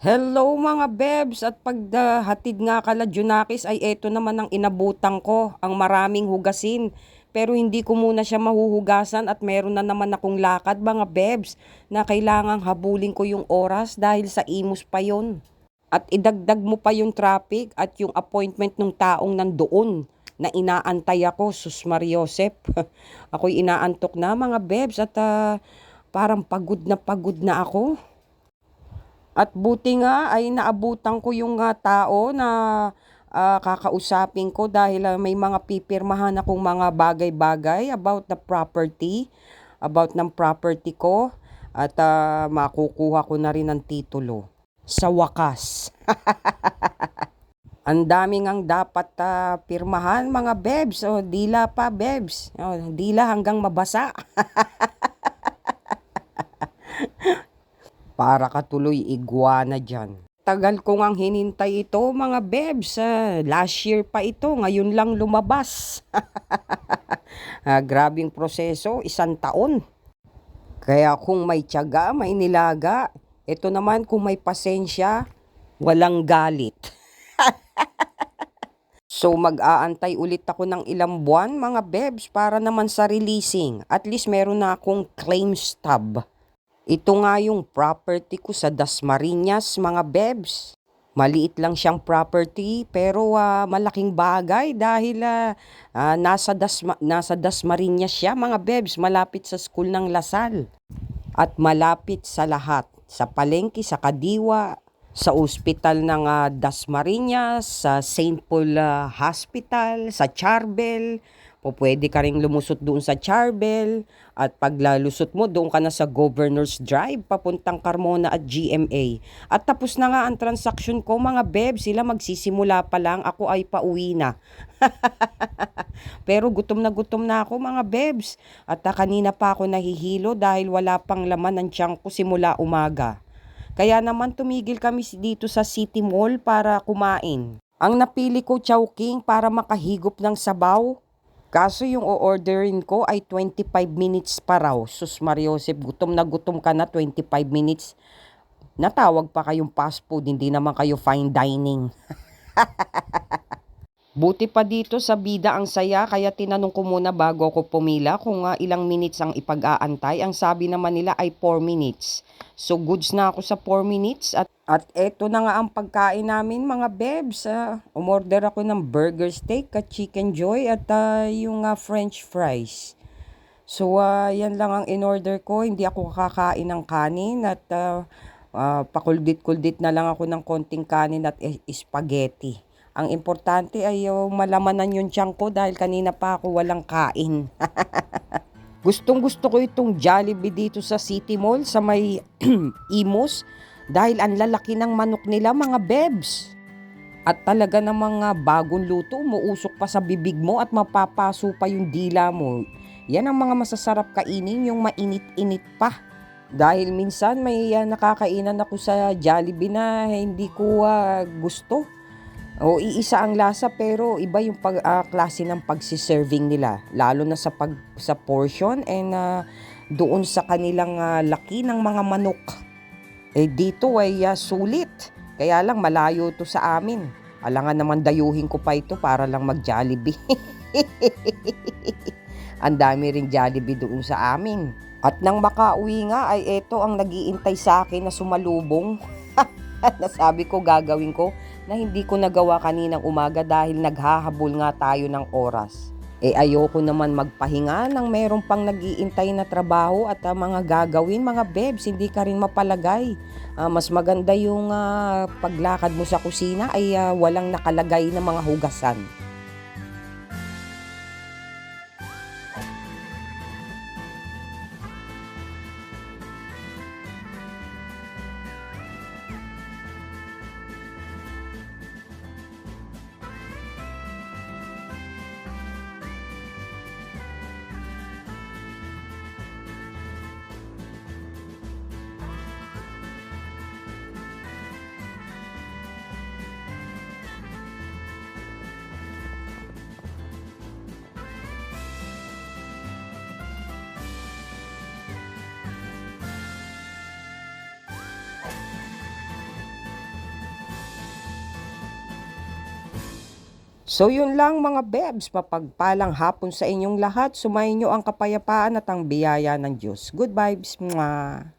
Hello mga bebs at paghatid nga kala Junakis ay eto naman ang inabutan ko, ang maraming hugasin. Pero hindi ko muna siya mahuhugasan at meron na naman akong lakad mga bebs na kailangang habulin ko yung oras dahil sa Imus pa yon. At idagdag mo pa yung traffic at yung appointment ng taong nandoon na inaantay ako, Sus Mariosep. Ako'y inaantok na mga bebs at parang pagod na ako. At buti nga ay naabutan ko yung tao na kakausapin ko dahil may mga pipirmahan akong mga bagay-bagay about the property, about ng property ko at makukuha ko na rin ng titulo. Sa wakas. Ang daming ang dapat pirmahan mga bebs. O, dila pa bebs. O, dila hanggang mabasa. Para ka tuloy iguana dyan. Tagal ko ngang hinintay ito mga bebs. Last year pa ito, ngayon lang lumabas. Grabing proseso, 1 taon. Kaya kung may tiyaga, may nilaga. Ito naman kung may pasensya, walang galit. So mag-aantay ulit ako ng ilang buwan mga bebs para naman sa releasing. At least meron na akong claim stub. Ito nga yung property ko sa Dasmariñas, mga bebs. Maliit lang siyang property pero malaking bagay dahil nasa Dasmariñas siya, mga bebs, malapit sa school ng Lasal. At malapit sa lahat, sa palengke, sa Kadiwa, sa ospital ng Dasmariñas, sa St. Paul Hospital, sa Charbel. Pwede ka rin lumusot doon sa Charbel at paglalusot mo doon ka na sa Governor's Drive papuntang Carmona at GMA. At tapos na nga ang transaksyon ko mga bebs, sila magsisimula pa lang, ako ay pauwi na. Pero gutom na ako mga bebs at kanina pa ako nahihilo dahil wala pang laman ng tiyan ko simula umaga. Kaya naman tumigil kami dito sa City Mall para kumain. Ang napili ko chowking para makahigop ng sabaw. Kaso yung o-orderin ko ay 25 minutes pa raw. Sus Mariosep, gutom ka na 25 minutes. Natawag pa kayong fast food, hindi naman kayo fine dining. Buti pa dito sa bida ang saya, kaya tinanong ko muna bago ako pumila kung ilang minutes ang ipag-aantay. Ang sabi naman nila ay 4 minutes. So goods na ako sa 4 minutes at eto na nga ang pagkain namin mga bebs. Umorder ako ng burger steak at chicken joy at yung french fries. So yan lang ang in-order ko. Hindi ako kakain ng kanin at pakuldit-kuldit na lang ako ng konting kanin at spaghetti. Ang importante ay malamanan yung tiyan ko dahil kanina pa ako walang kain. Gustong-gusto ko itong Jollibee dito sa City Mall sa may Imus dahil ang lalaki ng manok nila mga bebs. At talaga namang bagong luto, umuusok pa sa bibig mo at mapapaso pa yung dila mo. Yan ang mga masasarap kainin, yung mainit-init pa. Dahil minsan may nakakainan ako sa Jollibee na hindi ko gusto. O iisa ang lasa pero iba yung klase ng pagsiserving nila. Lalo na sa portion and doon sa kanilang laki ng mga manok. Dito ay sulit. Kaya lang malayo to sa amin. Alangan naman dayuhin ko pa ito para lang mag-Jollibee. Ang dami ring Jollibee doon sa amin. At nang makauwi nga ay eto ang nag-iintay sa akin na sumalubong. Nasabi ko gagawin ko na hindi ko nagawa kaninang umaga dahil naghahabol nga tayo ng oras. Ayoko naman magpahinga nang meron pang nag-iintay na trabaho at mga gagawin mga bebs, hindi ka rin mapalagay. Mas maganda yung paglakad mo sa kusina ay walang nakalagay na mga hugasan. So yun lang mga bebs, mapagpalang hapon sa inyong lahat. Sumayin nyo ang kapayapaan at ang biyaya ng Diyos. Good vibes. Mwah!